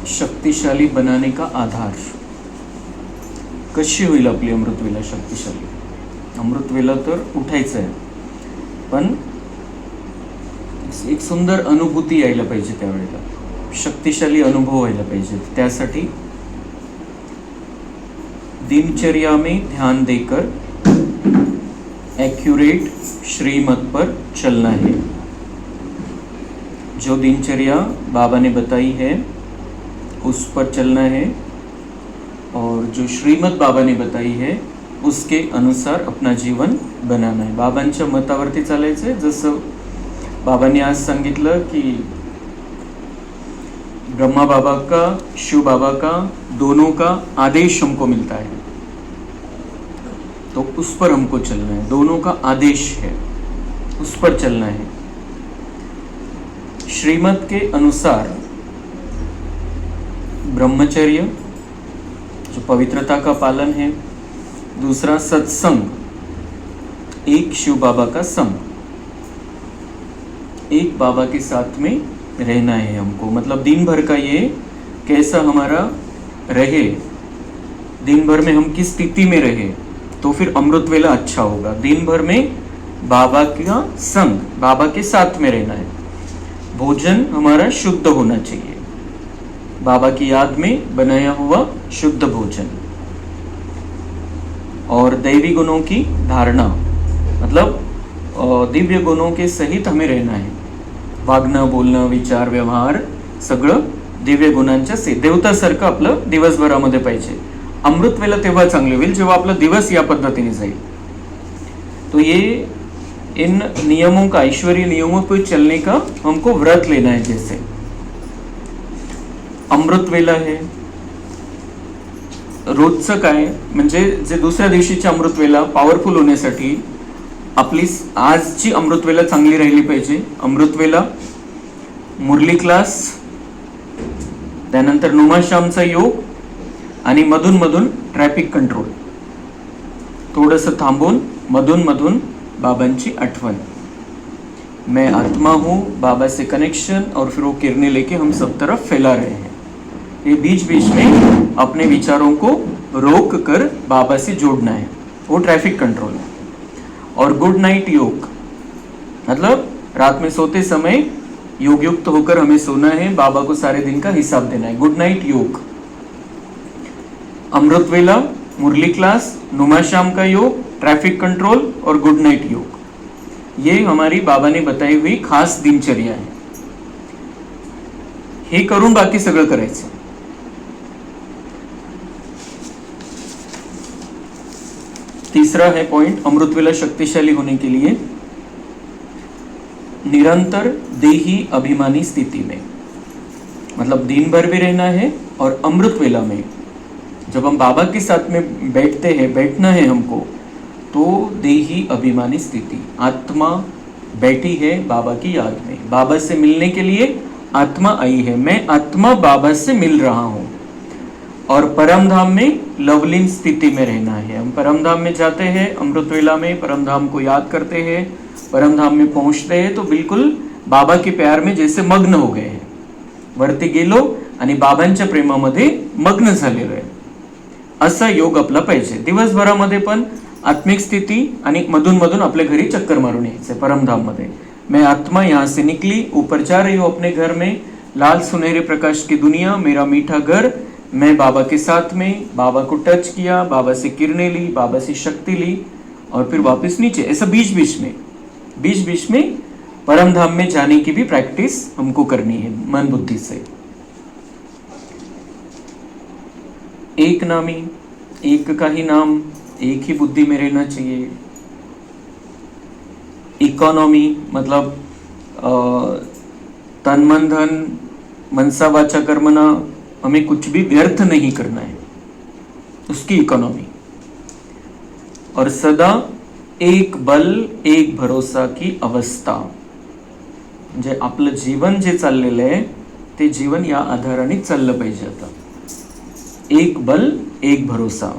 शक्तिशाली बनाने का आधार. कशी होईल आपली अमृतवेला शक्तिशाली? अमृतवेला तर उठायचं आहे, पण एक सुंदर अनुभूती यायला पाहिजे, त्यावेळेला शक्तिशाली अनुभव व्हायला पाहिजे. त्यासाठी दिनचर्या में ध्यान देकर एक्यूरेट श्रीमत पर चलना है. जो दिनचर्या बाबा ने बताई है उस पर चलना है, और जो श्रीमत बाबा ने बताई है उसके अनुसार अपना जीवन बनाना है. बाबांच्या मतावरती चालायचं आहे. जसं बाबांनी आज सांगितलं की ब्रह्मा बाबा का, शिव बाबा का, दोनों का आदेश हमको मिलता है, तो उस पर हमको चलना है. दोनों का आदेश है, उस पर चलना है. श्रीमत के अनुसार ब्रह्मचर्य, जो पवित्रता का पालन है. दूसरा सत्संग, एक शिव बाबा का संग, एक बाबा के साथ में रहना है हमको. मतलब दिन भर का ये कैसा हमारा रहे, दिन भर में हम किस स्थिति में रहे तो फिर अमृत वेला अच्छा होगा. दिन भर में बाबा का संग, बाबा के साथ में रहना है. भोजन हमारा शुद्ध होना चाहिए, बाबा की याद में बनाया हुआ शुद्ध भोजन. और दैवी गुणों की धारणा, मतलब दिव्य गुणों के सहित हमें रहना है. वागणं, बोलणं, विचार, व्यवहार सगळं दिव्य गुणांच्या से देवतासारखं आपलं दिवसभरामध्ये पाहिजे. अमृत वेला तेव्हा चांगले होईल जेव्हा आपला दिवस या पद्धतीने जाईल. तो ये इन नियमों का, ईश्वरीय नियमों पर चलने का हमको व्रत लेना है. जैसे अमृत वेला है, रोजचं काय म्हणजे जे दुसऱ्या दिवशीची अमृत वेला पॉवरफुल होण्यासाठी आपली आजची अमृत वेला चांगली राहिली पाहिजे. अमृत वेला, मुरली क्लास, त्यानंतर नुमाश्यामचा योग, आणि मधून मधून ट्रॅफिक कंट्रोल. थोडंसं थांबून मधून मधून बाबांची आठवण. मैं आत्मा हूँ, बाबा से कनेक्शन, और फिर वो किरणें लेके हम सब तरफ फैला रहे हैं. ये बीच बीच में अपने विचारों को रोक कर बाबा से जोड़ना है, वो ट्रैफिक कंट्रोल है. और गुड नाइट योग, मतलब रात में सोते समय योग युक्त होकर हमें सोना है, बाबा को सारे दिन का हिसाब देना है. गुड नाइट योग. अमृत वेला, मुरली क्लास, नुमाश्याम का योग, ट्रैफिक कंट्रोल और गुड नाइट योग, ये हमारी बाबा ने बताई हुई खास दिनचर्या है. हे करून बाकी सगळं करायचं. तीसरा है पॉइंट, अमृत वेला शक्तिशाली होने के लिए निरंतर देही अभिमानी स्थिति में, मतलब दिन भर भी रहना है, और अमृत वेला में जब हम बाबा के साथ में बैठते हैं, बैठना है हमको, तो देही अभिमानी स्थिति, आत्मा बैठी है बाबा की याद में. बाबा से मिलने के लिए आत्मा आई है, मैं आत्मा बाबा से मिल रहा हूँ. और परम धाम में लवलीन स्थिति में रहना है. हम परम धाम में जाते हैं अमृत वेला में, परम धाम को याद करते हैं, परम धाम में पहुंचते हैं तो बिल्कुल बाबा के प्यार में जैसे मग्न हो गए हैं. वरती गेलो आणि बाबांच्या प्रेमामध्ये मग्न झालेलो आहे, असा योग आपला पाहिजे. दिवसभरामध्ये पण आत्मिक स्थिती आणि मधून मधून आपल्या घरी चक्कर मारून यायचं परमधाम मध्ये. मैं आत्मा यहाँ से निकली, ऊपर जा रही हूँ अपने घर में, लाल सुनहरे प्रकाश की दुनिया, मेरा मीठा घर. मैं बाबा के साथ में, बाबा को टच किया, बाबा से किरणें ली, बाबा से शक्ति ली, और फिर वापस नीचे. ऐसा बीच बीच में परम धाम में जाने की भी प्रैक्टिस हमको करनी है मन बुद्धि से. एक नामी, एक का ही नाम, एक ही बुद्धि में रहना चाहिए. इकोनॉमी, मतलब तन मन धन मनसा वाचा कर्मना, हमें कुछ भी व्यर्थ नहीं करना है, उसकी इकोनॉमी. और सदा एक बल एक भरोसा की अवस्था, म्हणजे आपलं जीवन जे चाललेलं आहे ते जीवन या आधाराने चाललं पाहिजे. आता एक बल एक भरोसा,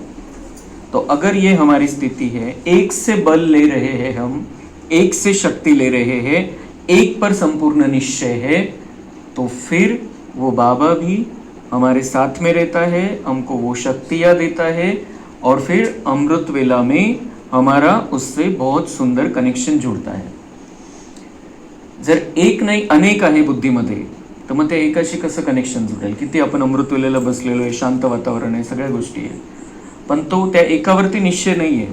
तो अगर ये हमारी स्थिति है, एक से बल ले रहे हैं हम, एक से शक्ति ले रहे हैं, एक पर संपूर्ण निश्चय है, तो फिर वो बाबा भी हमारे साथ में रहता है, हमको वो शक्तियाँ देता है, और फिर अमृत वेला में हमारा उससे बहुत सुंदर कनेक्शन जुळता आहे. जर एक नाही अनेक आहे बुद्धीमध्ये, तर मग त्या एकाशी कसं कनेक्शन जुळेल? किती आपण अमृत वेळेला बसलेलो आहे, शांत वातावरण आहे, सगळ्या गोष्टी आहे, पण तो त्या एकावरती निश्चय नाही आहे.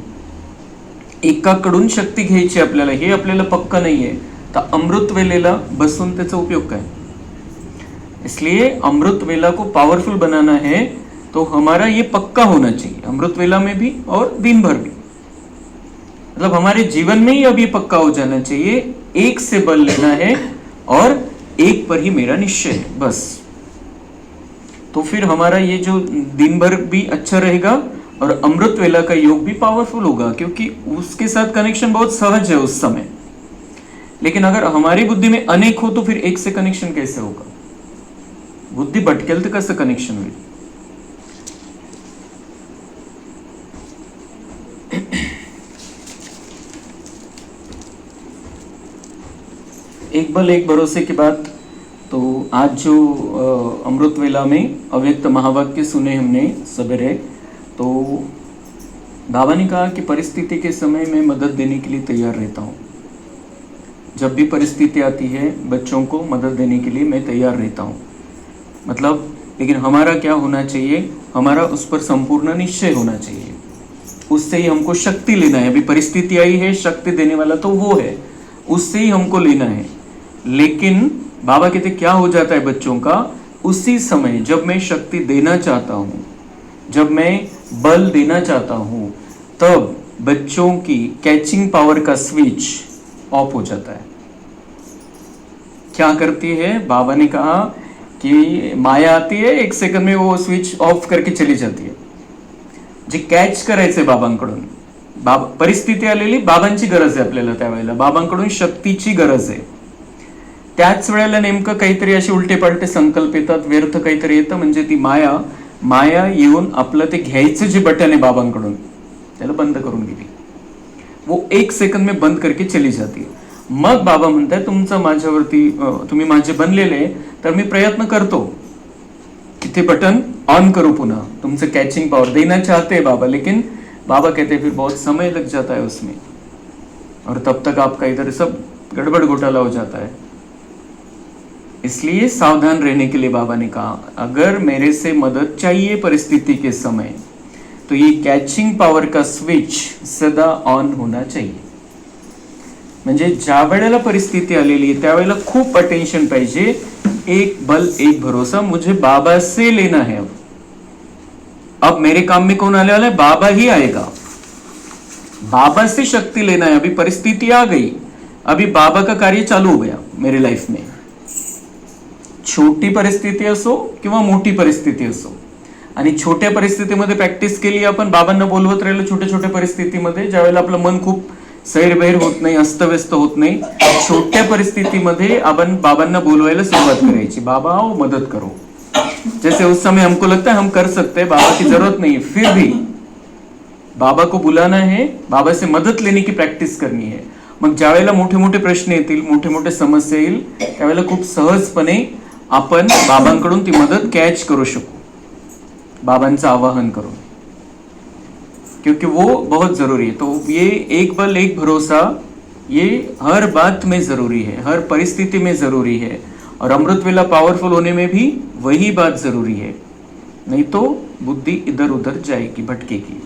एकाकडून शक्ती घ्यायची आपल्याला, हे आपल्याला पक्का नहीं है, तो अमृत वेलेला बसून त्याचा उपयोग काय? इसलिए अमृत वेला को पावरफुल बनाना है तो हमारा ये पक्का होना चाहिए, अमृत वेला में भी और दिन भर भी. मतलब हमारे जीवन में ही अब ये पक्का हो जाना चाहिए, एक से बल लेना है और एक पर ही मेरा निश्चय है, बस. तो फिर हमारा ये जो दिन भर भी अच्छा रहेगा और अमृत वेला का योग भी पावरफुल होगा, क्योंकि उसके साथ कनेक्शन बहुत सहज है उस समय. लेकिन अगर हमारी बुद्धि में अनेक हो तो फिर एक से कनेक्शन कैसे होगा? बुद्धि भटकेल तर कसं कनेक्शन होईल? एक बल एक भरोसे की बात. तो आज जो अमृत वेला में अव्यक्त महावाक्य सुने हमने सवेरे, तो बाबा ने कहा कि परिस्थिति के समय मैं मदद देने के लिए तैयार रहता हूँ. जब भी परिस्थिति आती है बच्चों को मदद देने के लिए मैं तैयार रहता हूँ. मतलब लेकिन हमारा क्या होना चाहिए? हमारा उस पर संपूर्ण निश्चय होना चाहिए. उससे ही हमको शक्ति लेना है. अभी परिस्थिति आई है, शक्ति देने वाला तो वो है, उससे ही हमको लेना है. लेकिन बाबा कहते क्या हो जाता है बच्चों का, उसी समय जब मैं शक्ति देना चाहता हूँ, जब मैं बल देना चाहता हूँ, तब बच्चों की कैचिंग पावर का स्विच ऑफ हो जाता है. क्या करती है? बाबा ने कहा कि माया आती है, एक सेकंड में वो स्विच ऑफ करके चली जाती है. जे कॅच करायचंय बाबांकडून, परिस्थिती आलेली, बाबांची गरज आहे आपल्याला त्यावेळेला, बाबांकडून शक्तीची गरज आहे. त्याच वेळेला नेमकं काहीतरी असे उलटे पालटे संकल्प येतात, व्यर्थ काहीतरी येतं, म्हणजे ती माया येऊन आपलं ते घ्यायचं जे बटन आहे बाबांकडून, त्याला बंद करून गेली. वो एक सेकंड में बंद करके चली जाती है. मग बाबा म्हणताय तुमचं माझ्यावरती, तुम्ही माझे बनलेले, तर मी प्रयत्न करतो कि ते बटन ऑन करो पुन्हा. तुमचं कैचिंग पावर देना चाहते हैं बाबा, लेकिन बाबा कहते हैं फिर बहुत समय लग जाता है उसमें, और तब तक आपका इधर सब गड़बड़ घोटाला हो जाता है. इसलिए सावधान रहने के लिए बाबा ने कहा, अगर मेरे से मदद चाहिए परिस्थिति के समय, तो ये कैचिंग पावर का स्विच सदा ऑन होना चाहिए. म्हणजे ज्या वेळेला परिस्थिती आलेली आहे त्यावेळेला खूप अटेन्शन पाहिजे. एक बल एक भरोसा, मुझे बाबा से लेना है. अब मेरे काम में कौन आने वाला है? बाबा ही आएगा. बाबा से शक्ति लेना है. अभी परिस्थिति आ गई, अभी बाबा का कार्य चालू हो गया मेरे लाइफ में. छोटी परिस्थिती असो किंवा मोठी परिस्थिती असो, आणि छोट्या परिस्थितीमध्ये प्रॅक्टिस केली आपण, बाबांना बोलवत राहिलो छोट्या छोट्या परिस्थितीमध्ये, ज्यावेळेला आपलं मन खूप सैरबैर होत नाही, अस्तव्यस्त होत नाही, छोट्या परिस्थितीमध्ये आपण बाबांना बोलवायला सुरुवात करायची. बाबा आओ मदद करो. जैसे उस समय हमको लगता है हम कर सकते हैं, बाबा की जरूरत नहीं है, फिर भी बाबा को बुलाना है, बाबा से मदद लेने की प्रॅक्टिस करनी है. मग ज्यावेळेला मोठे मोठे प्रश्न येतील, मोठे मोठे समस्या येईल, त्यावेळेला खूप सहजपणे आपण बाबांकडून ती मदत कॅच करू शकू, बाबांचं आवाहन करून, क्योंकि वो बहुत जरूरी है. तो ये एक बल एक भरोसा, ये हर बात में जरूरी है, हर परिस्थिति में जरूरी है. और अमृत वेला पावरफुल होने में भी वही बात जरूरी है, नहीं तो बुद्धि इधर उधर जाएगी, भटकेगी.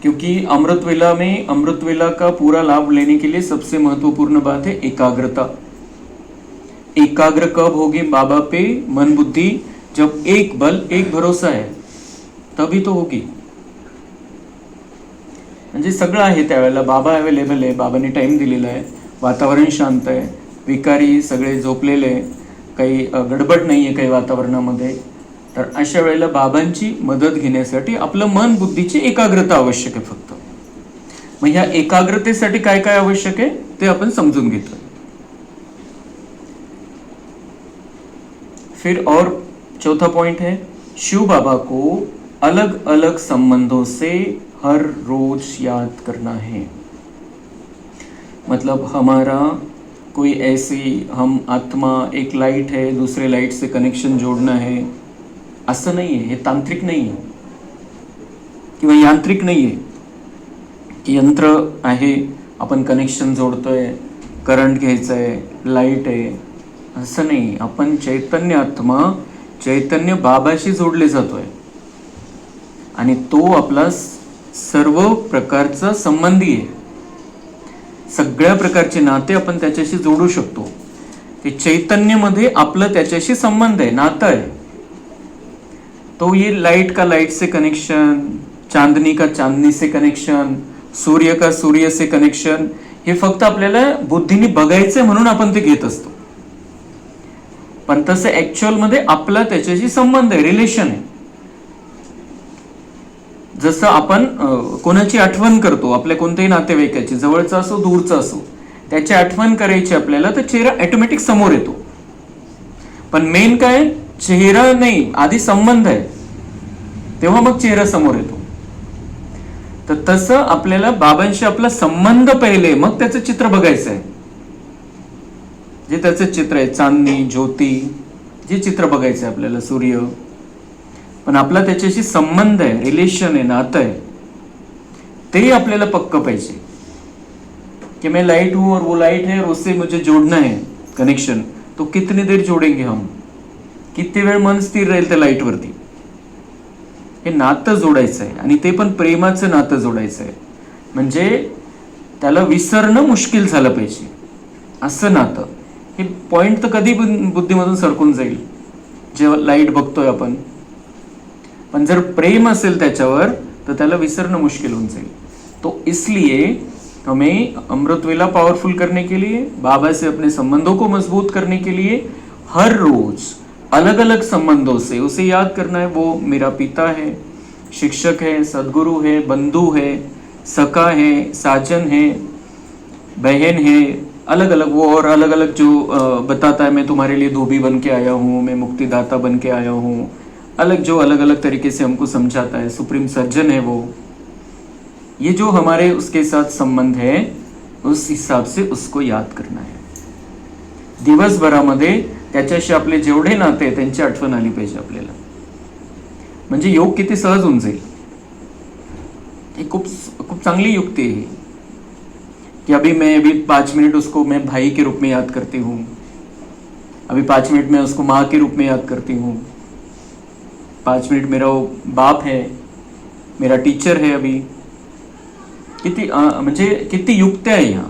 क्योंकि अमृत वेला का पूरा लाभ लेने के लिए सबसे महत्वपूर्ण बात है एकाग्रता. एकाग्र कब होगी बाबा पे मन बुद्धि? जब एक बल एक भरोसा है, तभी तो होगी. म्हणजे सगळं आहे त्यावेळेला, बाबा अवेलेबल आहे, बाबांनी टाइम दिलेला आहे, वातावरण शांत आहे, विकारी सगळे झोपलेले, काही गडबड नाही आहे काही वातावरणामध्ये. तर अशा वेळेला बाबांची मदत घेण्यासाठी आपलं मन बुद्धीची एकाग्रता आवश्यक आहे फक्त. मग ह्या एकाग्रतेसाठी काय काय आवश्यक आहे ते आपण समजून घेतोय. फिर और चौथा पॉइंट है, शिव बाबा को अलग अलग संबंधों से हर रोज याद करना है. मतलब हमारा कोई ऐसी हम आत्मा एक लाईट है दुसरे लाईट से कनेक्शन जोडणं आहे, असं नाही आहे. हे तांत्रिक नाही आहे किंवा यांत्रिक नाही आहे. यंत्र आहे, आपण कनेक्शन जोडतोय, करंट घ्यायचं आहे, लाईट आहे, असं नाही. आपण चैतन्य आत्मा चैतन्य बाबाशी जोडले जातोय आणि तो आपला सर्व प्रकारचा संबंधी आहे. सगळ्या प्रकारचे नाते आपण त्याच्याशी जोडू शकतो. ते चैतन्यमध्ये आपलं त्याच्याशी संबंध आहे, नातं आहे. तो ये लाइट का लाइट से कनेक्शन, चांदनी का चांदनी से कनेक्शन, सूर्य का सूर्य से कनेक्शन, हे फक्त आपल्याला बुद्धीने बघायचं म्हणून आपण ते घेत असतो. पण तसं ऍक्च्युअल मध्ये आपला त्याच्याशी संबंध आहे, रिलेशन आहे. जसं आपण कोणाची आठवण करतो, आपल्या कोणत्याही नातेवाईकाची, जवळचा असो दूरचा असो, त्याची आठवण करायची आपल्याला, तर चेहरा ऑटोमॅटिक समोर येतो. पण मेन काय, चेहरा नाही, आधी संबंध आहे, तेव्हा मग चेहरा समोर येतो. तर तसं आपल्याला बाबांशी आपला संबंध पहिले, मग त्याचं चित्र बघायचं आहे. जे त्याचं चित्र आहे, चांदणी, ज्योती, जे चित्र बघायचं आहे आपल्याला, सूर्य, पण आपला त्याच्याशी संबंध आहे, रिलेशन आहे, नातं आहे, ते आपल्याला पक्क पाहिजे. कि मैं लाइट हूं और वो लाइट है और उससे मुझे जोड़ना है कनेक्शन, तो कितनी देर जोडेंगे हम, किती वेळ मन स्थिर राहील त्या लाईट वरती. हे नातं जोडायचं आहे आणि ते पण प्रेमाचं नातं जोडायचं आहे. म्हणजे त्याला विसरणं मुश्किल झालं पाहिजे असं नातं. हे पॉइंट तर कधी बुद्धीमधून सरकून जाईल जेव्हा लाईट बघतोय आपण, पण जर प्रेम असेल त्याच्यावर तर त्याला विसरणं मुश्किल होऊन जाईल. तो इसलिए हमें अमृत वेला पावरफुल करने के लिए, बाबा से अपने संबंधों को मजबूत करने के लिए हर रोज अलग अलग संबंधों से उसे याद करना है. वो मेरा पिता है, शिक्षक है, सदगुरु है, बंधु है, सखा है, साजन है, बहन है, अलग अलग वो, और अलग अलग जो बताता है मैं तुम्हारे लिए धोबी बन के आया हूँ, मैं मुक्तिदाता बन के आया हूँ, अलग जो अलग अलग तरीके से हमको समझाता है, सुप्रीम सर्जन है वो. ये जो हमारे उसके साथ संबंध है, उस हिसाब से उसको याद करना है. दिवसभरामध्ये त्याच्याशी आपले जेवढे नाते आहेत त्यांची आठवण आली पाहिजे आपल्याला, म्हणजे योग किती सहज होऊन जाईल. ही खूप खूप चांगली युक्ती आहे कि अभी 5 मिनट उसको मैं भाई के रूप में याद करती हूँ, अभी 5 मिनट में उसको माँ के रूप में याद करती हूँ, 5 मिनट मेरा वो बाप है, मेरा टीचर है. अभी किती म्हणजे किती युक्त्या आहे ह्या.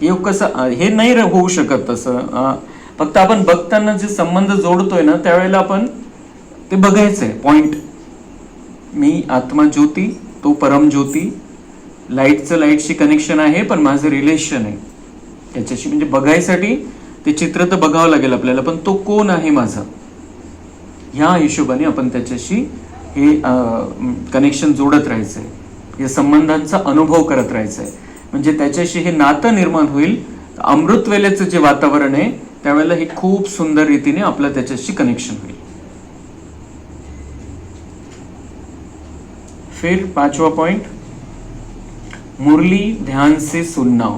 योग कसं हे नाही होऊ शकत तसं. फक्त आपण बघताना जे संबंध जोडतोय ना, त्यावेळेला आपण ते बघायचंय पॉइंट. मी आत्मा ज्योती, तो परम ज्योती, लाईटचं लाईटशी कनेक्शन आहे, पण माझं रिलेशन आहे त्याच्याशी. म्हणजे बघायसाठी ते चित्र तर बघावं लागेल आपल्याला, पण तो कोण आहे माझा, ह्या हिशोबाने आपण त्याच्याशी हे कनेक्शन जोडत राहायचंय, या संबंधांचा अनुभव करत राहायचा आहे. म्हणजे त्याच्याशी हे नातं निर्माण होईल. अमृत वेलेचं जे वातावरण आहे त्यावेळेला हे खूप सुंदर रीतीने आपलं त्याच्याशी कनेक्शन होईल. फिर 5वां पॉइंट, मुरली ध्यान से सुनना.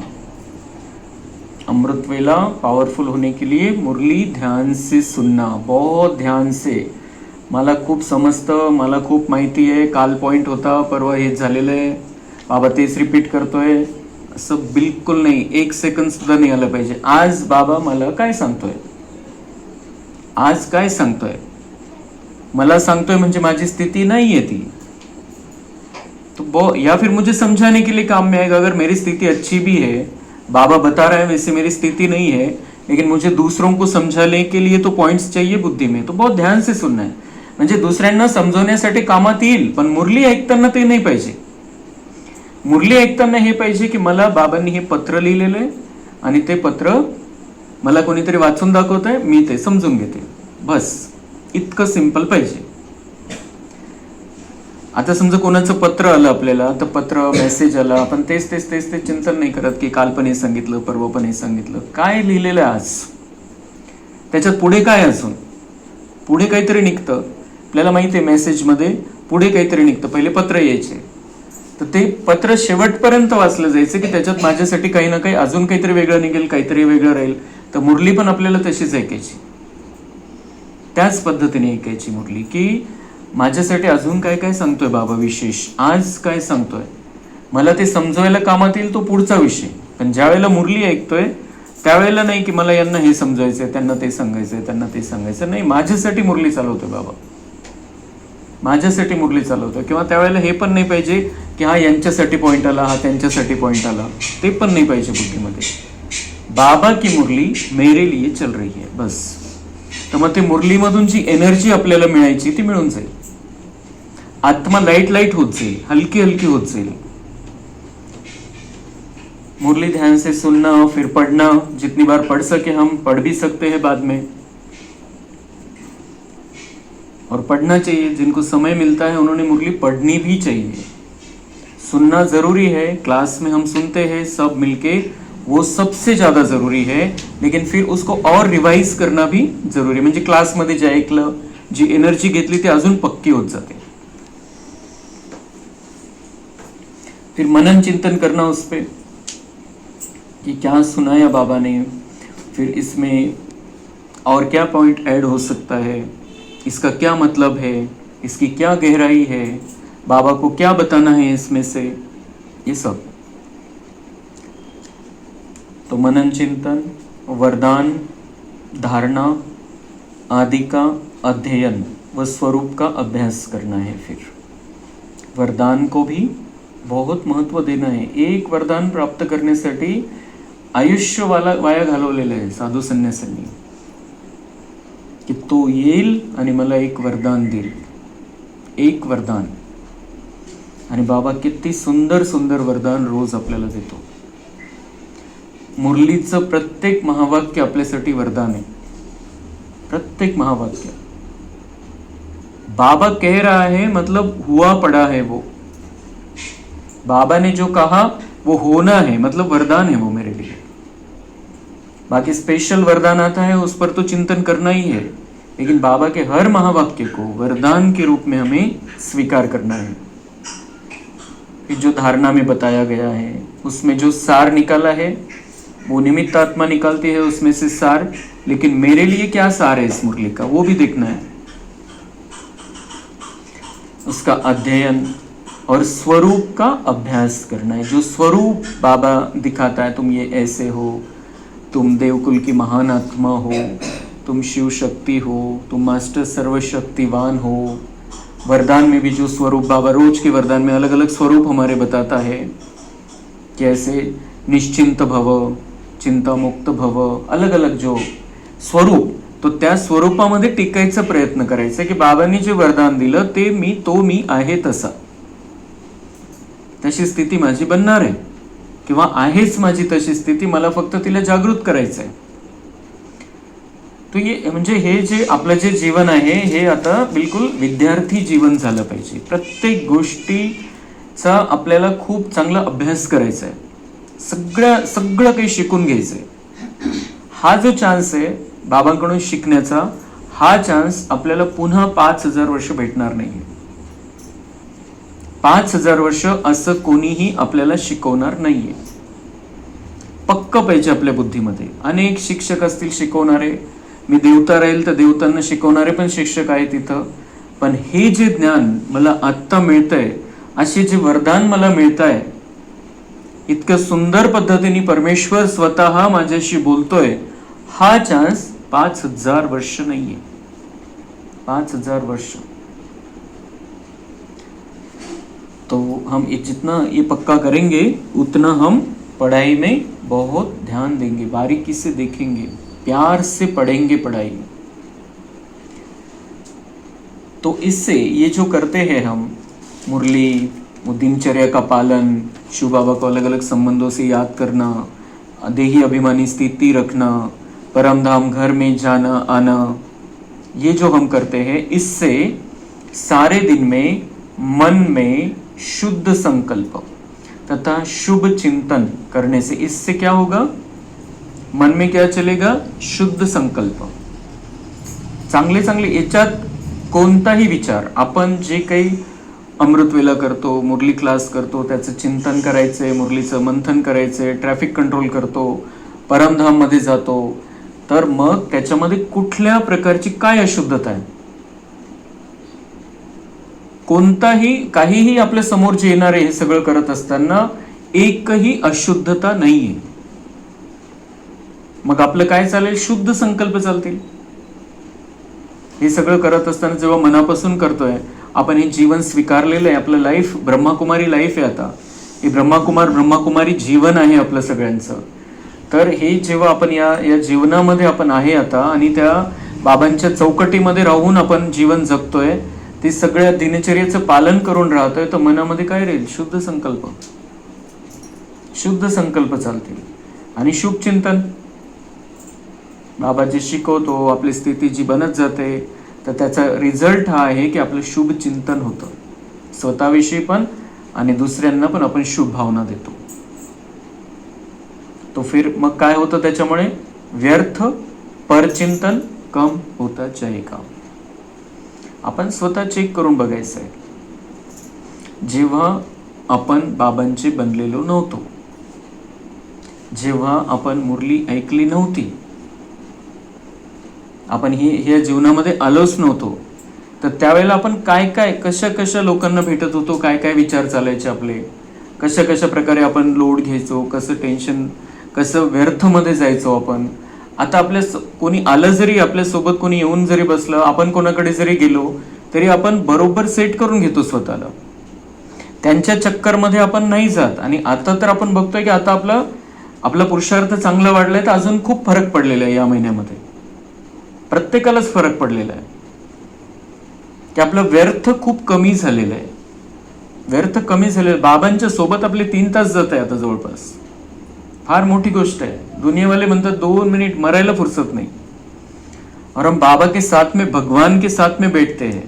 अमृत वेला पावरफुल होने के लिए मुरली ध्यान से सुनना, बहुत ध्यान से. मला खूप समजतं, मला खूप माहिती आहे, काल पॉइंट होता, परवा हेच झालेलं आहे, बाबा तेच रिपीट करतोय, असं बिलकुल नाही. 1 सेकंद सुद्धा नाही आलं पाहिजे. आज बाबा मला काय सांगतोय, आज काय सांगतोय, मला सांगतोय म्हणजे माझी स्थिती नाही आहे ती, तो या फिर मुझे समझाने के लिए काम में आएगा. अगर मेरी स्थिति अच्छी भी है, बाबा बता रहा है वैसे मेरी स्थिति नहीं है, लेकिन मुझे दूसरों को समझाने के लिए तो पॉइंट्स चाहिए बुद्धि में, तो बहुत ध्यान से सुनना है. म्हणजे दुसऱ्यांना समजवण्यासाठी कामात येईल, पण मुरली ऐकताना ते नाही पाहिजे. मुरली ऐकताना हे पाहिजे की मला बाबांनी हे पत्र लिहिलेलं आहे आणि ते पत्र मला कोणीतरी वाचून दाखवत आहे, मी ते समजून घेते, बस इतकं सिंपल पाहिजे. आता समजा कोणाचं पत्र आलं आपल्याला, तर पत्र मेसेज आला, आपण तेच ते चिंतन नाही करत की काल पण हे सांगितलं, परवा पण हे सांगितलं, काय लिहिलेलं आहे आज, त्याच्यात पुढे काय, अजून पुढे काहीतरी निघतं. आपल्याला माहिती आहे मेसेजमध्ये पुढे काहीतरी निघतं. पहिले पत्र यायचे, तर ते पत्र शेवटपर्यंत वाचलं जायचं की त्याच्यात माझ्यासाठी काही ना काही अजून काहीतरी वेगळं निघेल, काहीतरी वेगळं राहील. तर मुरली पण आपल्याला तशीच ऐकायची, त्याच पद्धतीने ऐकायची मुरली, की माझ्यासाठी अजून काय काय सांगतोय बाबा विशेष, आज काय सांगतोय, मला ते समजवायला कामात येईल तो पुढचा विषय. पण ज्या वेळेला मुरली ऐकतोय त्यावेळेला नाही की मला यांना हे समजायचंय, त्यांना ते सांगायचंय, त्यांना ते सांगायचं नाही, माझ्यासाठी मुरली चालवतोय बाबा, माझ्यासाठी मुरली चालवतोय. किंवा त्यावेळेला हे पण नाही पाहिजे की हा यांच्यासाठी पॉइंट आला, हा त्यांच्यासाठी पॉइंट आला, ते पण नाही पाहिजे बुद्धीमध्ये. बाबा की मुरली मेरे लिए चल रही है बस. तर मग ते मुरलीमधून जी एनर्जी आपल्याला मिळायची ती मिळून जाईल, आत्मा लाइट लाइट होत जाईल, हलकी हलकी होत जाईल. मुरली ध्यान से सुनना, फिर पढ़ना, जितनी बार पढ़ सके हम पढ़ भी सकते हैं बाद में, और पढ़ना चाहिए. जिनको समय मिलता है उन्होंने मुरली पढ़नी भी चाहिए. सुनना जरूरी है, क्लास में हम सुनते हैं सब मिलके, वो सबसे ज्यादा जरूरी है. लेकिन फिर उसको और रिवाइज करना भी जरूरी. म्हणजे क्लासमध्ये जे ऐकलं, जी एनर्जी घेतली ती अजून पक्की होत जाते. फिर मनन चिंतन करना उस पे कि क्या सुनाया बाबा ने, फिर इसमें और क्या पॉइंट ऐड हो सकता है, इसका क्या मतलब है, इसकी क्या गहराई है, बाबा को क्या बताना है इसमें से, ये सब. तो मनन चिंतन, वरदान, धारणा आदि का अध्ययन व स्वरूप का अभ्यास करना है. फिर वरदान को भी बहुत महत्व देना है. एक वरदान प्राप्त करण्यासाठी आयुष्य वाया घालवलेलं आहे साधू संन्यासांनी, की तो येईल आणि मला एक वरदान देईल, एक वरदान. आणि बाबा किती सुंदर सुंदर वरदान रोज आपल्याला देतो. मुरलीचं प्रत्येक महावाक्य आपल्यासाठी वरदान आहे, प्रत्येक महावाक्य. बाबा कह रहा है मतलब हुआ पड़ा है वो, बाबा ने जो कहा वो होना है, मतलब वरदान है वो मेरे लिए. बाकी स्पेशल वरदान आता है उस पर तो चिंतन करना ही है, लेकिन बाबा के हर महावाक्य को वरदान के रूप में हमें स्वीकार करना है. जो धारणा में बताया गया है उसमें जो सार निकाला है वो निमित्त आत्मा निकालती है उसमें से सार, लेकिन मेरे लिए क्या सार है इस मुरली का वो भी देखना है. उसका अध्ययन और स्वरूप का अभ्यास करना है. जो स्वरूप बाबा दिखाता है, तुम ये ऐसे हो, तुम देवकुल की महान आत्मा हो, तुम शिव शक्ति हो, तुम मास्टर सर्वशक्तिवान हो. वरदान में भी जो स्वरूप बाबा रोज के वरदान में अलग अलग स्वरूप हमारे बताता है, कैसे निश्चिंत भव, चिंता मुक्त भव, अलग अलग जो स्वरूप, तो त्या स्वरूपामध्ये टिकायचा प्रयत्न करायचा की बाबांनी जे वरदान दिलं ते मी आहे तसा, तशी स्थिती माझी बनणार आहे किंवा आहेच माझी तशी स्थिती, मला फक्त तिला जागृत करायचं आहे. तो ये म्हणजे हे जे आपलं जे जीवन आहे हे आता बिलकुल विद्यार्थी जीवन झालं पाहिजे. प्रत्येक गोष्टीचा आपल्याला खूप चांगला अभ्यास करायचा आहे, सगळं काही शिकून घ्यायचंय. हा जो चान्स आहे बाबांकडून शिकण्याचा, हा चान्स आपल्याला पुन्हा 5000 वर्ष भेटणार नाही. 5000 वर्ष असं कोणीही आपल्याला शिकवणार नाहीये. पक्क पाहिजे आपल्या बुद्धीमध्ये. अनेक शिक्षक असतील शिकवणारे, मी देवता राहील तर देवतांना शिकवणारे पण शिक्षक आहेत तिथं. पण हे जे ज्ञान मला आत्ता मिळतंय, असे जे वरदान मला मिळतंय, इतकं सुंदर पद्धतीने परमेश्वर स्वतः माझ्याशी बोलतोय, हा चान्स 5000 वर्ष नाहीये. 5000 वर्ष. तो हम जितना ये पक्का करेंगे उतना हम पढ़ाई में बहुत ध्यान देंगे, बारीकी से देखेंगे, प्यार से पढ़ेंगे पढ़ाई. तो इससे ये जो करते हैं हम मुरली, दिनचर्या का पालन, शिव बाबा को अलग अलग संबंधों से याद करना, देही अभिमानी स्थिति रखना, परम धाम घर में जाना आना, ये जो हम करते हैं, इससे सारे दिन में मन में शुद्ध संकल्प तथा शुभ चिंतन करने से इससे क्या होगा, मन में क्या चलेगा, शुद्ध संकल्प. चांगले चांगले याच्यात कोणताही विचार, आपण जे काही अमृतवेला करतो, मुरली क्लास करतो, त्याचं चिंतन करायचंय, मुरलीचं मंथन करायचंय, ट्रॅफिक कंट्रोल करतो, परमधाममध्ये जातो, तर मग त्याच्यामध्ये कुठल्या प्रकारची काय अशुद्धता आहे? कोणताही काहीही आपल्या समोर जे येणारे हे सगळं करत असताना एकही अशुद्धता नाहीये. मग आपलं काय चालेल? शुद्ध संकल्प चालतील. हे सगळं करत असताना जेव्हा मनापासून करतोय, आपण हे जीवन स्वीकारलेलं आहे, आपलं लाईफ ब्रह्माकुमारी लाईफ आहे. आता हे ब्रह्माकुमारी जीवन आहे आपलं सगळ्यांचं. तर हे जेव्हा आपण या जीवनामध्ये आपण आहे आता, आणि त्या बाबांच्या चौकटीमध्ये राहून आपण जीवन जगतोय, ते सगळ्या दिनचर्याचं पालन करून राहतोय, तर मनामध्ये काय राहील? शुद्ध संकल्प. शुद्ध संकल्प चालतील आणि शुभ चिंतन. बाबा जे शिकवतो, आपली स्थिती जी बनत जाते, तर त्याचा रिझल्ट हा आहे की आपलं शुभ चिंतन होतं, स्वतःविषयी पण आणि दुसऱ्यांना पण आपण शुभ भावना देतो. तो फिर मग काय होतं त्याच्यामुळे? व्यर्थ परचिंतन कम होता जाएगा. आपण स्वतः चेक करून बघायचं आहे. जेव्हा आपण बाबांचे बनलेलो नव्हतो, जेव्हा आपण मुरली ऐकली नव्हती, आपण ह्या जीवनामध्ये आलोच नव्हतो, तर त्यावेळेला आपण काय काय कशा लोकांना भेटत होतो, काय काय विचार चालायचे आपले, कशा प्रकारे आपण लोड घ्यायचो, कसं टेन्शन, कसं व्यर्थमध्ये जायचो आपण. आता आपल्या कोणी आलं जरी, आपल्यासोबत कोणी येऊन जरी बसलं, आपण कोणाकडे जरी गेलो तरी आपण बरोबर सेट करून घेतो स्वतःला, त्यांच्या चक्करमध्ये आपण नाही जात. आणि आता तर आपण बघतोय की आता आपला पुरुषार्थ चांगला वाढलाय, तर अजून खूप फरक पडलेला आहे. या महिन्यामध्ये प्रत्येकालाच फरक पडलेला आहे की आपलं व्यर्थ खूप कमी झालेलं आहे. व्यर्थ कमी झालेलं. बाबांच्या सोबत आपले 3 तास जात आहे आता जवळपास. फार मोठी गोष्ट है. दुनियावाले म्हणतात 2 मिनट मरायला फुर्सत नहीं, और हम बाबा के साथ में, भगवान के साथ में बैठते हैं,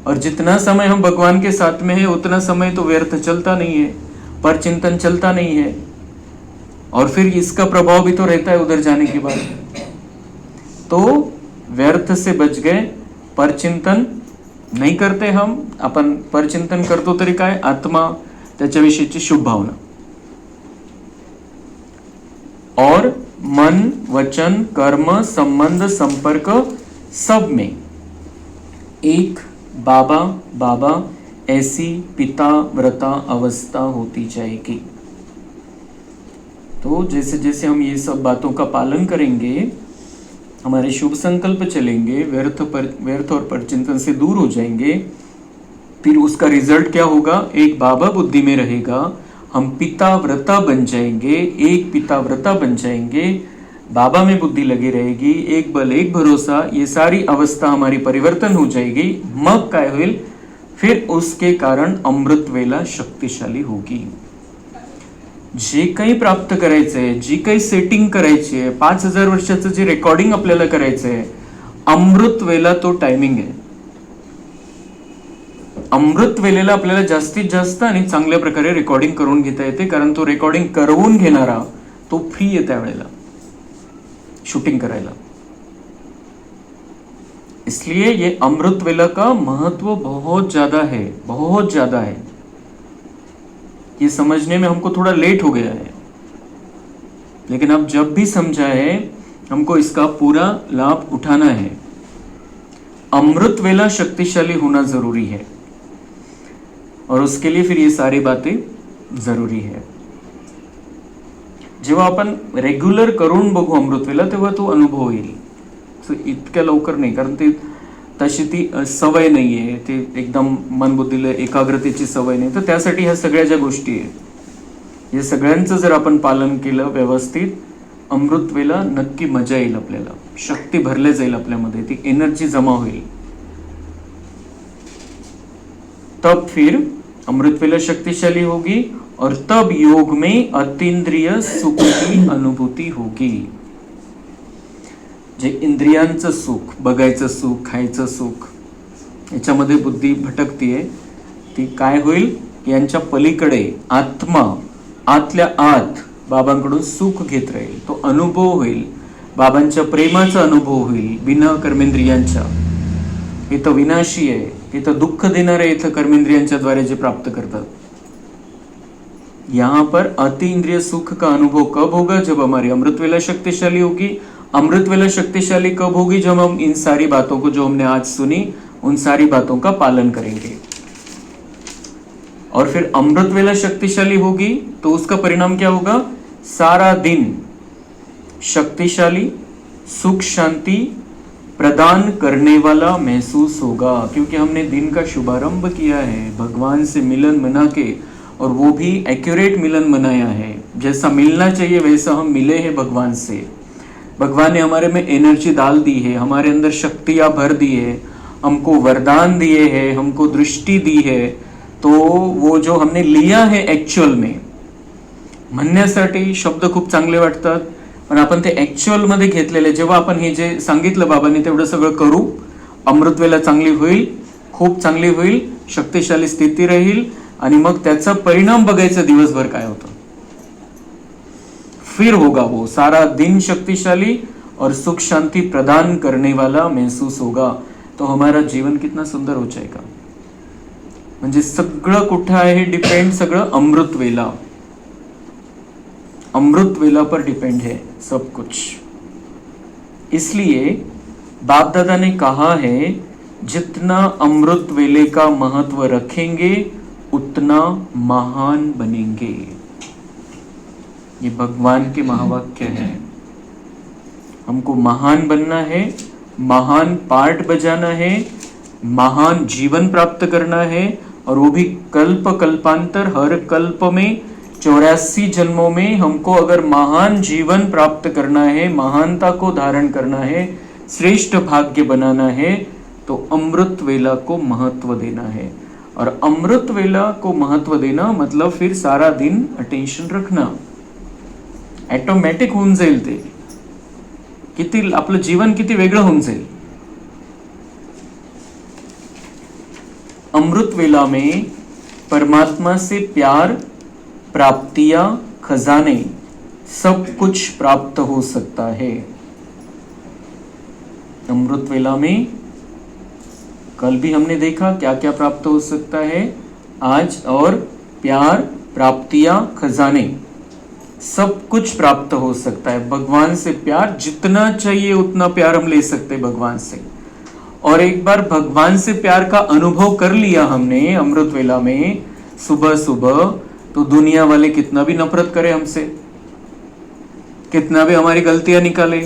और जितना समय हम भगवान के साथ में है उतना समय तो व्यर्थ चलता नहीं है, पर चिंतन चलता नहीं है, और फिर इसका प्रभाव भी तो रहता है उधर जाने के बाद. तो व्यर्थ से बच गए, पर चिंतन नहीं करते हम. अपन पर चिंतन करतो तरी काय? आत्मा, त्याच्याविषयीची शुभ भावना, और मन, वचन, कर्म, संबंध, संपर्क, सब में एक बाबा बाबा ऐसी पिता व्रता अवस्था होती जाएगी. तो जैसे जैसे हम ये सब बातों का पालन करेंगे, हमारे शुभ संकल्प चलेंगे, व्यर्थ और परचिंतन से दूर हो जाएंगे, फिर उसका रिजल्ट क्या होगा? एक बाबा बुद्धि में रहेगा, हम पिता व्रता बन जाएंगे, एक पिता व्रता बन जाएंगे, बाबा में बुद्धि लगी रहेगी, एक बल एक भरोसा, ये सारी अवस्था हमारी परिवर्तन हो जाएगी. मग काय होईल? फिर उसके कारण अमृत वेला शक्तिशाली होगी. जे काही प्राप्त करायचंय, जी काही सेटिंग करायची आहे, 5000 वर्षाचं जे रेकॉर्डिंग आपल्याला करायचंय, अमृत वेला तो टायमिंग आहे. अमृत वेलेला आपल्याला जास्तीत जास्त आणि चांगल्या प्रकारे रेकॉर्डिंग करून घेता येते, कारण तो रेकॉर्डिंग करवून घेणारा तो फ्री आहे त्यावेळेला शूटिंग करायला. इसलिए ये अमृत वेला का महत्व बहुत ज्यादा है, बहुत ज्यादा है. ये समझने में हमको थोड़ा लेट हो गया है, लेकिन अब जब भी समझा है हमको इसका पूरा लाभ उठाना है. अमृत वेला शक्तिशाली होना जरूरी है, और उसके लिए फिर ये सारी बातें जरूरी है. जेव्हा आपण रेग्युलर करून बघू अमृतवेला, तेव्हा तो अनुभव येईल. इतक्या लवकर नाही, कारण ते तशी ती सवय नाही आहे, ते एकदम मन बुद्धीला एकाग्रतेची सवय नाही. तर त्यासाठी ह्या सगळ्या ज्या गोष्टी आहेत, या सगळ्यांचं जर आपण पालन केलं व्यवस्थित, अमृतवेला नक्की मजा येईल. आपल्याला शक्ती भरले जाईल, आपल्यामध्ये ती एनर्जी जमा होईल. तब फिर अमृतवेला शक्तिशाली होगी, और तब योग में अतीन्द्रिय सुख की अनुभूती होगी. जे इंद्रियांचं सुख, बघायचं सुख, खायचं सुख, याच्यामध्ये बुद्धी भटकतीये, ती काय होईल? यांच्या पलीकडे आत्मा आतल्या आत बाबांकडून सुख घेत राहील. तो अनुभव होईल, बाबांच्या प्रेमाचा अनुभव होईल, बिना कर्मेंद्रियांच्या. हे तर विनाशी आहे, इथं दुःख देणार आहे, इथं कर्मेंद्रियांच्या द्वारे जे प्राप्त करतात. यहाँ पर अति इंद्रिय सुख का अनुभव कब होगा? जब हमारी अमृत वेला शक्तिशाली होगी. अमृत वेला शक्तिशाली कब होगी? जब हम इन सारी बातों को जो हमने आज सुनी उन सारी बातों का पालन करेंगे. और फिर अमृत वेला शक्तिशाली होगी तो उसका परिणाम क्या होगा? सारा दिन शक्तिशाली, सुख शांति प्रदान करने वाला महसूस होगा, क्योंकि हमने दिन का शुभारंभ किया है भगवान से मिलन मना के, और वो भी एक्यूरेट मिलन मनाया है. जैसा मिलना चाहिए वैसा हम मिले हैं भगवान से. भगवान ने हमारे में एनर्जी डाल दी है, हमारे अंदर शक्तियां भर दी है, हमको वरदान दिए हैं, हमको दृष्टी दी है. तो वो जो हमने लिया है ॲक्च्युअल में, म्हणण्यासाठी शब्द खूप चांगले वाटतात, पण आपण ते ॲक्च्युअल मध्ये घेतलेले, जेव्हा आपण हे जे सांगितलं बाबांनी तेवढं सगळं करू, अमृतवेला चांगली होईल, खूप चांगली होईल, शक्तिशाली स्थिती राहील, आणि मग त्याचा परिणाम बघायचा दिवसभर काय होतं. फिर होगा वो सारा दिन शक्तिशाली और सुख शांति प्रदान करने वाला महसूस होगा. तो हमारा जीवन कितना सुंदर हो जाएगा. म्हणजे सगळं कुठं आहे डिपेंड? सगळं अमृत वेला, अमृत वेला पर डिपेंड है सब कुछ. इसलिए बाप दादा ने कहा है, जितना अमृत वेले का महत्व रखेंगे उतना महान बनेंगे. ये भगवान के महावाक्य है. हमको महान बनना है, महान पार्ट बजाना है, महान जीवन प्राप्त करना है, और वो भी कल्प कल्पांतर, हर कल्प में 84 जन्मों में हमको अगर महान जीवन प्राप्त करना है, महानता को धारण करना है, श्रेष्ठ भाग्य बनाना है, तो अमृत वेला को महत्व देना है. और अमृत वेला को महत्व देना मतलब फिर सारा दिन अटेन्शन रखना. ऑटोमॅटिक होऊन जाईल ते. किती आपलं जीवन किती वेगळं होऊन जाईल. अमृत वेला में परमात्मा से प्यार, प्राप्तियां, खजाने सब कुछ प्राप्त हो सकता है. अमृत वेला में कल भी हमने देखा क्या क्या प्राप्त हो सकता है. आज और प्यार, प्राप्तियां, खजाने सब कुछ प्राप्त हो सकता है. भगवान से प्यार जितना चाहिए उतना प्यार हम ले सकते हैं भगवान से. और एक बार भगवान से प्यार का अनुभव कर लिया हमने अमृत वेला में सुबह सुबह, तो दुनिया वाले कितना भी नफरत करे हमसे, कितना भी हमारी गलतियां निकाले,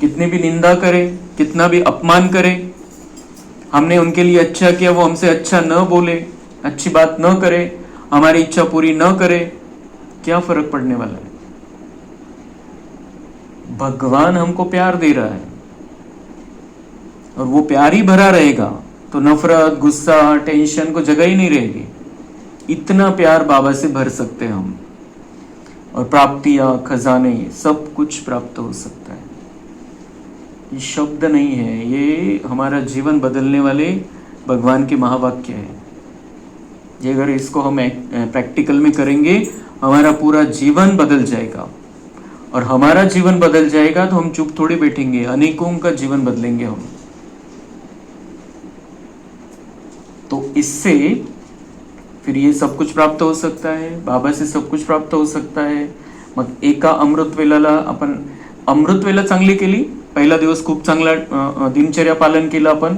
कितनी भी निंदा करे, कितना भी अपमान करे, हमने उनके लिए अच्छा किया, वो हमसे अच्छा न बोले, अच्छी बात न करे, हमारी इच्छा पूरी न करे, क्या फर्क पड़ने वाला है. भगवान हमको प्यार दे रहा है और वो प्यार ही भरा रहेगा, तो नफरत, गुस्सा, टेंशन को जगह ही नहीं रहेगी. इतना प्यार बाबा से भर सकते हम, और प्राप्तियां, खजाने सब कुछ प्राप्त हो सकता है. ये शब्द नहीं है, ये हमारा जीवन बदलने वाले भगवान के महावाक्य है. ये अगर इसको हम प्रैक्टिकल में करेंगे, हमारा पूरा जीवन बदल जाएगा. और हमारा जीवन बदल जाएगा तो हम चुप थोड़ी बैठेंगे, अनेकों का जीवन बदलेंगे हम. तो इससे फिर ये सब कुछ प्राप्त हो सकता है, बाबा से सब कुछ प्राप्त हो सकता है. मग एका अमृत वेलाला आपण अमृत वेला चांगली केली, पहिला दिवस खूप चांगला दिनचर्या पालन केलं आपण,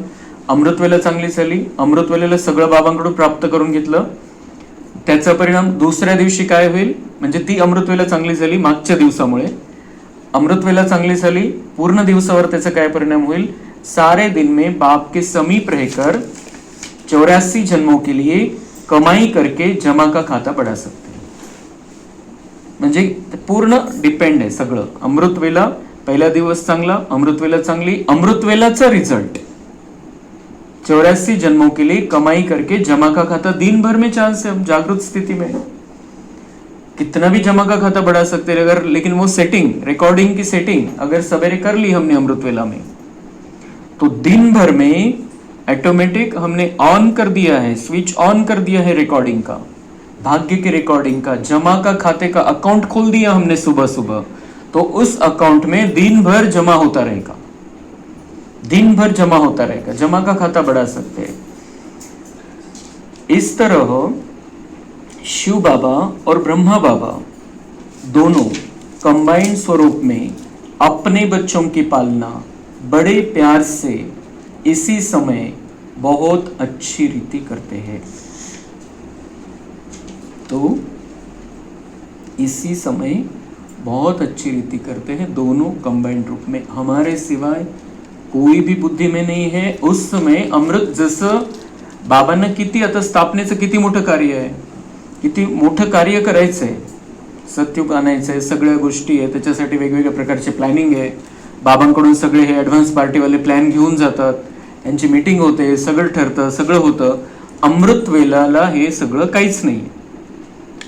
अमृत वेला चांगली झाली, अमृत वेळेला सगळं बाबांकडून प्राप्त करून घेतलं. त्याचा परिणाम दुसऱ्या दिवशी काय होईल, म्हणजे ती अमृत वेला चांगली झाली मागच्या दिवसामुळे, अमृत वेला चांगली झाली, पूर्ण दिवसावर त्याचा काय परिणाम होईल, सारे दिन में बाप के समीप रहकर 84 जन्मों के लिए कमाई करके जमा का खाता बढ़ा सकते हैं. म्हणजे पूर्ण डिपेंड आहे सगळं. अमृत वेला पहिला दिवस चांगला, अमृत वेला चांगली, अमृत वेलाचा रिजल्ट 84 जन्मों के लिए कमाई करके जमा का खाता. दिन भर में चांस है, हम जागृत स्थिति में कितना भी जमा का खाता बढ़ा सकते हैं अगर, लेकिन वो सेटिंग, रिकॉर्डिंग की सेटिंग अगर सवेरे कर ली हमने अमृत वेला में, तो दिन भर में ऑटोमेटिक हमने ऑन कर दिया है, स्विच ऑन कर दिया है रिकॉर्डिंग का, भाग्य की रिकॉर्डिंग का, जमा का खाते का अकाउंट खोल दिया हमने सुबह सुबह. तो उस अकाउंट में दिन भर जमा होता रहेगा, दिन भर जमा होता रहेगा, जमा का खाता बढ़ा सकते हैं. इस तरह शिव बाबा और ब्रह्मा बाबा दोनों कंबाइंड स्वरूप में अपने बच्चों की पालना बड़े प्यार से इसी समय बहुत अच्छी रीति करते हैं। तो इसी समय बहुत अच्छी रीति करते हैं दोनों कंबाइंड रूप में। हमारे सिवाय कोई भी बुद्धी में नहीं है। उस समय अमृत जसं बाबांना किती आता स्थापनेचं किती मोठं कार्य आहे, किती मोठं कार्य करायचंय, सत्युग आणायचंय, सगळ्या गोष्टी आहे, त्याच्यासाठी वेगवेगळ्या प्रकारचे प्लॅनिंग आहे। बाबांकडून सगळे हे ॲडव्हान्स पार्टीवाले प्लॅन घेऊन जातात, यांची मीटिंग होते, सगळं ठरतं, सगळं होतं। अमृत वेलाला हे सगळं काहीच नाही।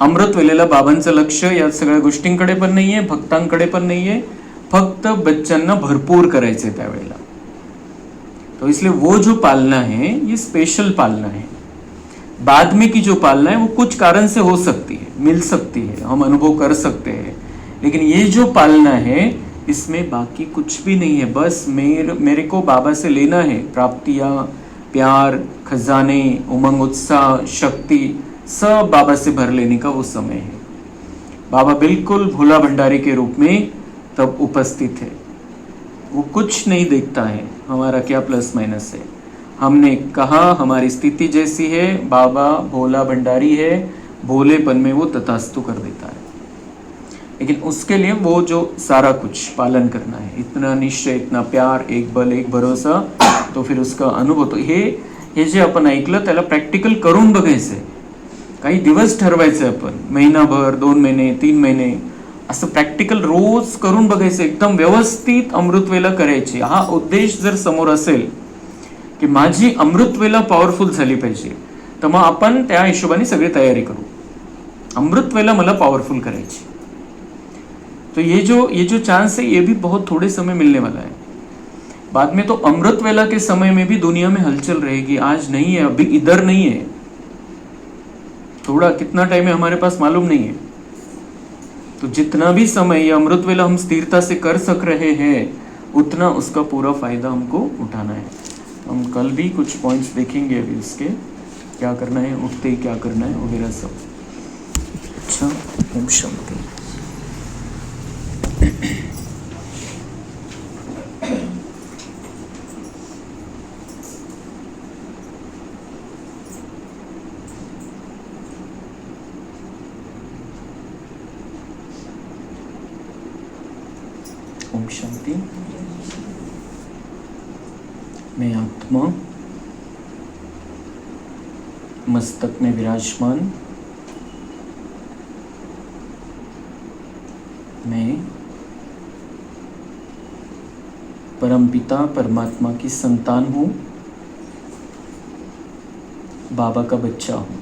अमृत वेलेला बाबांचं लक्ष या सगळ्या गोष्टींकडे पण नाहीये, भक्तांकडे पण नाहीये, फक्त बच्चांना भरपूर करायचंय त्यावेळेला। तो इसलिए वो जो पालना है ये स्पेशल पालना है। बाद में की जो पालना है वो कुछ कारण से हो सकती है, मिल सकती है, हम अनुभव कर सकते हैं, लेकिन ये जो पालना है इसमें बाकी कुछ भी नहीं है। बस मेरे को बाबा से लेना है प्राप्तियां, प्यार, खजाने, उमंग, उत्साह, शक्ति, सब बाबा से भर लेने का वो समय है। बाबा बिल्कुल भोला भंडारी के रूप में तब उपस्थित है। वो कुछ नहीं देखता है हमारा क्या प्लस माइनस है। हमने कहा हमारी स्थिति जैसी है, बाबा भोला भंडारी है, भोलेपन में वो तथास्तु कर देता है। लेकिन उसके लिए वो जो सारा कुछ पालन करना है, इतना निश्चय, इतना प्यार, एक बल, एक भरोसा, तो फिर उसका अनुभव। तो हे जे आपण ऐकलं त्याला प्रॅक्टिकल करून बघायचंय। काही दिवस ठरवायचे आपण, महिनाभर, 2 महिने, 3 महिने, असं प्रॅक्टिकल रोज करून बघायचं, एकदम व्यवस्थित अमृतवेला करायची। हा उद्देश जर समोर असेल की माझी अमृतवेला पॉवरफुल झाली पाहिजे, तर मग आपण त्या हिशोबाने सगळी तयारी करू। अमृतवेला मला पॉवरफुल करायची। तो ये जो चांस है ये भी बहुत थोड़े समय मिलने वाला है। बाद में तो अमृतवेला के समय में भी दुनिया में हलचल रहेगी। आज नहीं है, अभी इधर नहीं है, थोड़ा कितना टाइम है हमारे पास मालूम नहीं है। तो जितना भी समय ये अमृतवेला हम स्थिरता से कर सक रहे हैं, उतना उसका पूरा फायदा हमको उठाना है। हम कल भी कुछ पॉइंट्स देखेंगे अभी उसके, क्या करना है, उठते ही क्या करना है वगैरह सब। अच्छा, ओम शांति। ओम शांति। मैं आत्मा मस्तक में विराजमान, मैं परमपिता परमात्मा की संतान हूँ, बाबा का बच्चा हूँ।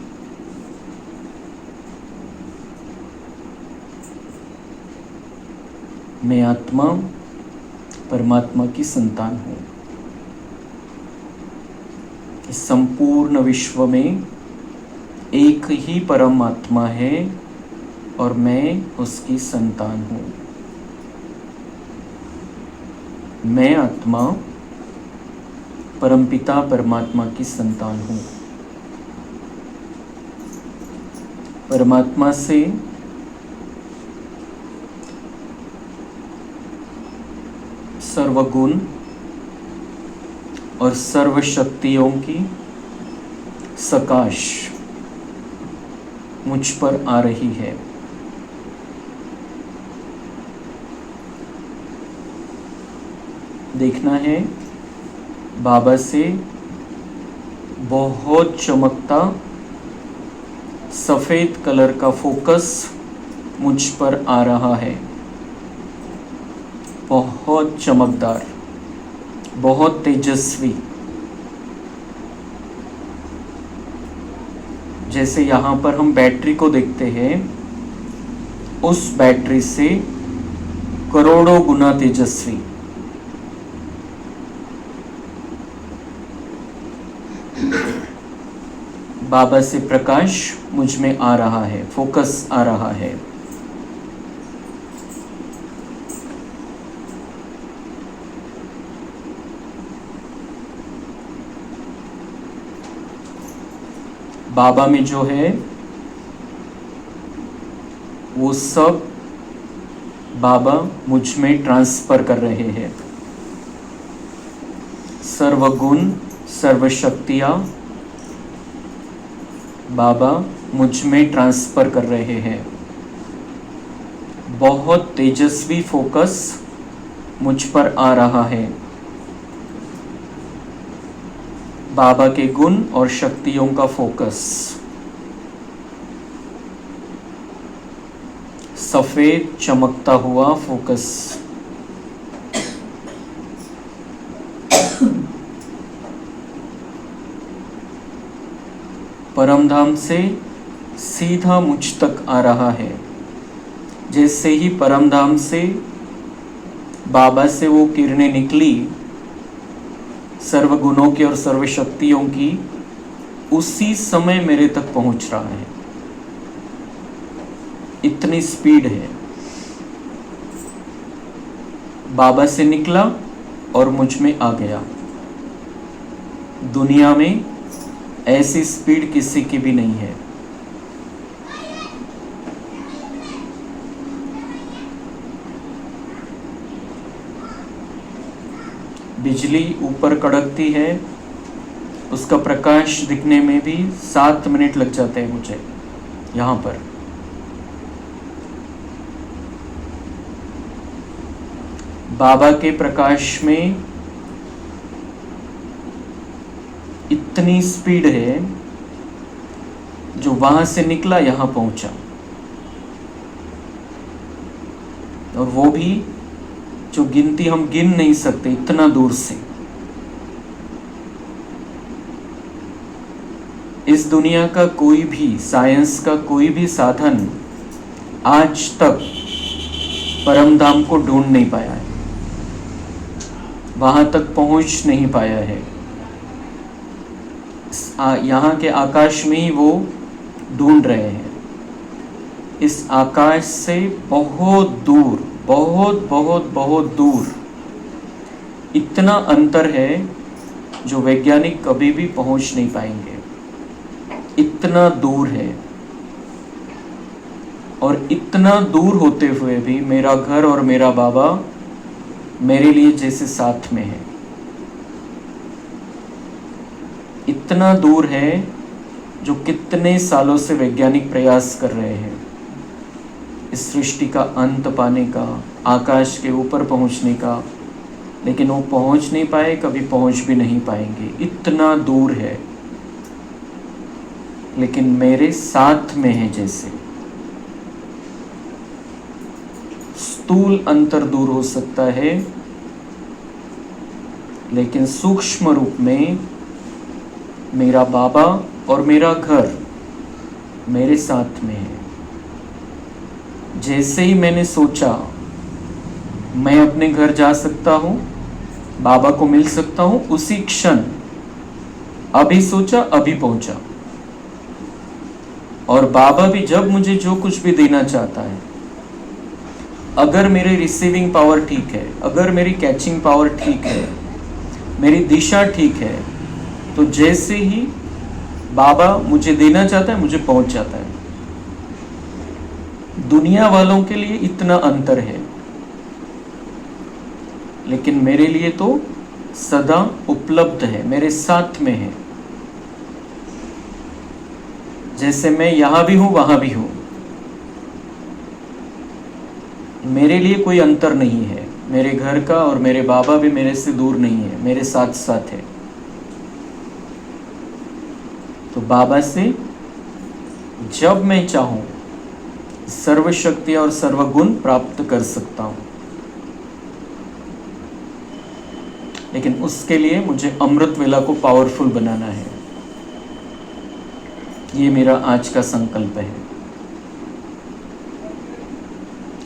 मैं आत्मा परमात्मा की संतान हूँ। इस संपूर्ण विश्व में एक ही परमात्मा है और मैं उसकी संतान हूँ। मैं आत्मा परमपिता परमात्मा की संतान हूँ। परमात्मा से सर्वगुण और सर्व शक्तियों की सकाश मुझ पर आ रही है। देखना है बाबा से बहुत चमकता सफेद कलर का फोकस मुझ पर आ रहा है, बहुत चमकदार, बहुत तेजस्वी। जैसे यहाँ पर हम बैटरी को देखते हैं, उस बैटरी से करोड़ों गुना तेजस्वी। बाबा से प्रकाश मुझ में आ रहा है, फोकस आ रहा है। बाबा में जो है वो सब बाबा मुझ में ट्रांसफर कर रहे हैं। सर्वगुण सर्व शक्तियाँ बाबा मुझ में ट्रांसफर कर रहे हैं। बहुत तेजस्वी फोकस मुझ पर आ रहा है। बाबा के गुण और शक्तियों का फोकस। सफेद चमकता हुआ फोकस। परमधाम से सीधा मुझ तक आ रहा है। जैसे ही परमधाम से बाबा से वो किरणें निकली सर्व गुणों की और सर्व शक्तियों की, उसी समय मेरे तक पहुंच रहा है। इतनी स्पीड है। बाबा से निकला और मुझ में आ गया। दुनिया में ऐसी स्पीड किसी की भी नहीं है। बिजली ऊपर कड़कती है, उसका प्रकाश दिखने में भी 7 मिनट लग जाते हैं मुझे यहाँ पर। बाबा के प्रकाश में इतनी स्पीड है, जो वहां से निकला यहां पहुंचा, और वो भी जो गिनती हम गिन नहीं सकते, इतना दूर से। इस दुनिया का कोई भी, साइंस का कोई भी साधन आज तक परमधाम को ढूंढ नहीं पाया है, वहां तक पहुंच नहीं पाया है। यहाँ के आकाश में ही वो ढूंढ रहे हैं। इस आकाश से बहुत दूर, बहुत बहुत बहुत दूर, इतना अंतर है जो वैज्ञानिक कभी भी पहुंच नहीं पाएंगे। इतना दूर है, और इतना दूर होते हुए भी मेरा घर और मेरा बाबा मेरे लिए जैसे साथ में है। इतना दूर है जो कितने सालों से वैज्ञानिक प्रयास कर रहे हैं इस सृष्टि का अंत पाने का, आकाश के ऊपर पहुंचने का, लेकिन वो पहुंच नहीं पाए, कभी पहुंच भी नहीं पाएंगे। इतना दूर है, लेकिन मेरे साथ में है। जैसे स्थूल अंतर दूर हो सकता है, लेकिन सूक्ष्म रूप में मेरा बाबा और मेरा घर मेरे साथ में है। जैसे ही मैंने सोचा मैं अपने घर जा सकता हूँ, बाबा को मिल सकता हूँ, उसी क्षण अभी सोचा अभी पहुंचा। और बाबा भी जब मुझे जो कुछ भी देना चाहता है, अगर मेरे रिसीविंग पावर ठीक है, अगर मेरी कैचिंग पावर ठीक है, मेरी दिशा ठीक है, तो जैसे ही बाबा मुझे देना चाहता है मुझे पहुंच जाता है। दुनिया वालों के लिए इतना अंतर है, लेकिन मेरे लिए तो सदा उपलब्ध है, मेरे साथ में है। जैसे मैं यहां भी हूं वहां भी हूं, मेरे लिए कोई अंतर नहीं है। मेरे घर का और मेरे बाबा भी मेरे से दूर नहीं है, मेरे साथ साथ है। तो बाबा से जब मैं चाहूं सर्व शक्तियां और सर्व गुण प्राप्त कर सकता हूं, लेकिन उसके लिए मुझे अमृत वेला को पावरफुल बनाना है। ये मेरा आज का संकल्प है।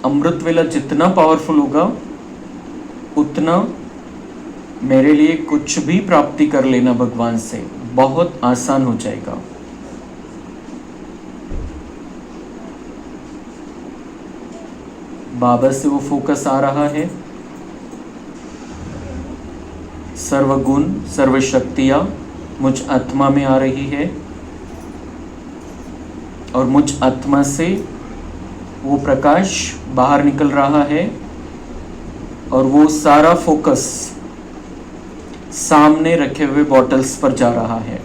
अमृत वेला जितना पावरफुल होगा, उतना मेरे लिए कुछ भी प्राप्ति कर लेना भगवान से बहुत आसान हो जाएगा। बाबा से वो फोकस आ रहा है। सर्व गुण सर्व शक्तियाँ मुझ आत्मा में आ रही है। और मुझ आत्मा से वो प्रकाश बाहर निकल रहा है और वो सारा फोकस सामने रखे हुए बॉटल्स पर जा रहा है।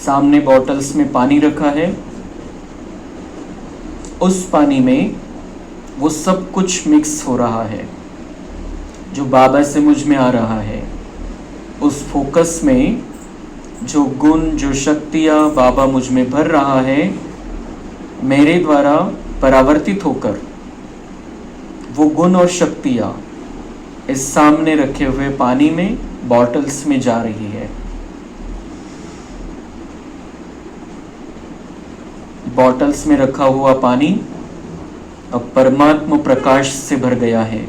सामने बॉटल्स में पानी रखा है, उस पानी में वो सब कुछ मिक्स हो रहा है जो बाबा से मुझ में आ रहा है। उस फोकस में जो गुण, जो शक्तियाँ बाबा मुझ में भर रहा है, मेरे द्वारा परावर्तित होकर वो गुण और शक्तियाँ इस सामने रखे हुए पानी में, बॉटल्स में जा रही है। बॉटल्स में रखा हुआ पानी अब परमात्मा प्रकाश से भर गया है।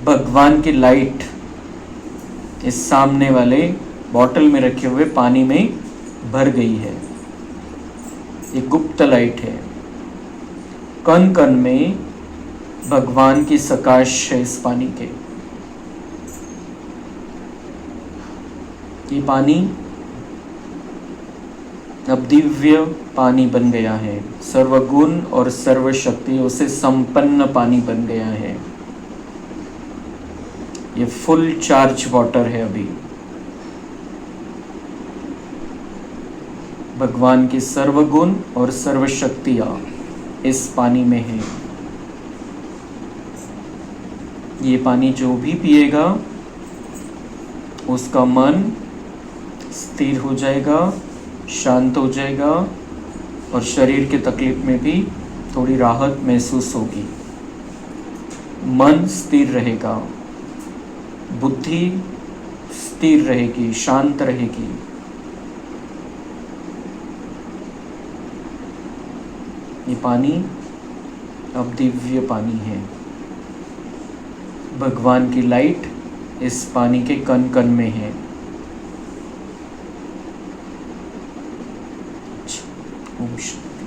भगवान की लाइट इस सामने वाले बॉटल में रखे हुए पानी में भर गई है। ये गुप्त लाइट है। कण कण में भगवान की प्रकाश है इस पानी के। ये पानी अब दिव्य पानी बन गया है, सर्वगुण और सर्व शक्तियों से संपन्न पानी बन गया है। ये फुल चार्ज वाटर है। अभी भगवान की सर्वगुण और सर्व शक्तियाँ इस पानी में है। ये पानी जो भी पिएगा उसका मन स्थिर हो जाएगा, शांत हो जाएगा और शरीर के तकलीफ में भी थोड़ी राहत महसूस होगी। मन स्थिर रहेगा, बुद्धि स्थिर रहेगी, शांत रहेगी। ये पानी अब दिव्य पानी है। भगवान की लाइट इस पानी के कण कण में है। ओम शांति।